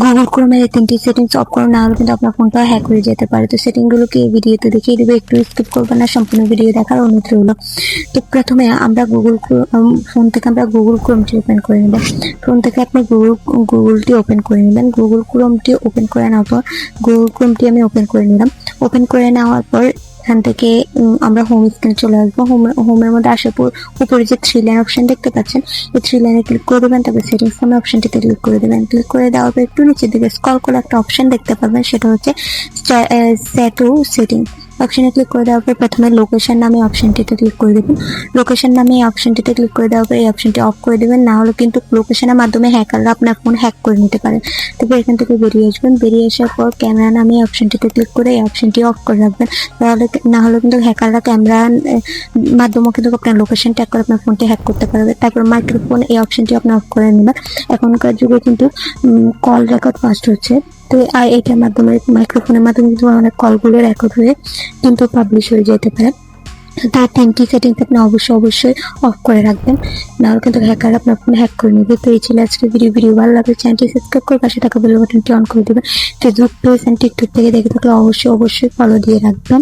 Google ক্রোমের এই 3টি settings of করে না হলে কিন্তু আপনার ফোনটা হ্যাক হয়ে যেতে পারে। তো সেটিং গুলোকে এই ভিডিওতে দেখিয়ে দেবো, একটু স্কিপ করবেন না, সম্পূর্ণ ভিডিও দেখার অনুরোধ রইল। তো প্রথমে আমরা ফোন থেকে আমরা গুগল ক্রোমটি ওপেন করে নেব। ফোন থেকে আপনি গুগলটি ওপেন করে নেবেন। গুগল ক্রোমটি ওপেন করে নেওয়ার পর গুগল ক্রোমটি আমি ওপেন করে নিলাম। ওপেন করে নেওয়ার পর এখান থেকে আমরা হোম স্ক্রিনে চলে আসবো। হোমের মধ্যে আসার পর উপরে যে 3 লাইন অপশন দেখতে পাচ্ছেন, এই 3 লাইনে ক্লিক করে দেবেন। তারপর সেটিংস নামে অপশনটিতে ক্লিক করে দেবেন। ক্লিক করে দেওয়ার পর একটু নিচের দিকে স্ক্রল করে একটা অপশন দেখতে পাবেন, সেটা হচ্ছে সেট টু সেটিং। অপশনে ক্লিক করে দেওয়ার পর প্রথমে লোকেশন নামে অপশনটিতে ক্লিক করে দেবেন। লোকেশন নামে এই অপশনটিতে ক্লিক করে দেওয়ার পর এই অপশনটি অফ করে দেবেন, না হলে কিন্তু লোকেশনের মাধ্যমে হ্যাকাররা আপনার ফোন হ্যাক করে নিতে পারে। তারপর এখান থেকে বেরিয়ে আসবেন। বেরিয়ে আসার পর ক্যামেরা নামে এই অপশনটিতে ক্লিক করে এই অপশনটি অফ করে রাখবেন, না হলে কিন্তু হ্যাকাররা ক্যামেরার মাধ্যমে কিন্তু আপনার লোকেশন ট্যাগ করে আপনার ফোনটি হ্যাক করতে পারবে। তারপর মাইক্রোফোন এই অপশনটি আপনি অফ করে নেবেন। এখনকার যুগে কিন্তু কল রেকর্ড ফাস্ট হচ্ছে, তো আর এটার মাধ্যমে মাইক্রোফোনের মাধ্যমে কিন্তু অনেক কলগুলো রেকর্ড হয়ে কিন্তু পাবলিশ হয়ে যেতে পারে। তার 3টি সেটিংস আপনি অবশ্যই অফ করে রাখবেন, নাহলে কিন্তু হ্যাকার আপনার ফোন হ্যাক করে নেবে। তো এই ছিল আজকে ভিডিও ভালো লাগলে চ্যানেলটি সাবস্ক্রাইব করে পাশে থাকা বেল বাটনটি অন করে দেবেন। ফেসবুক পেজ এন্ড টিকটক থেকে দেখে থাকলে অবশ্যই ফলো দিয়ে রাখবেন।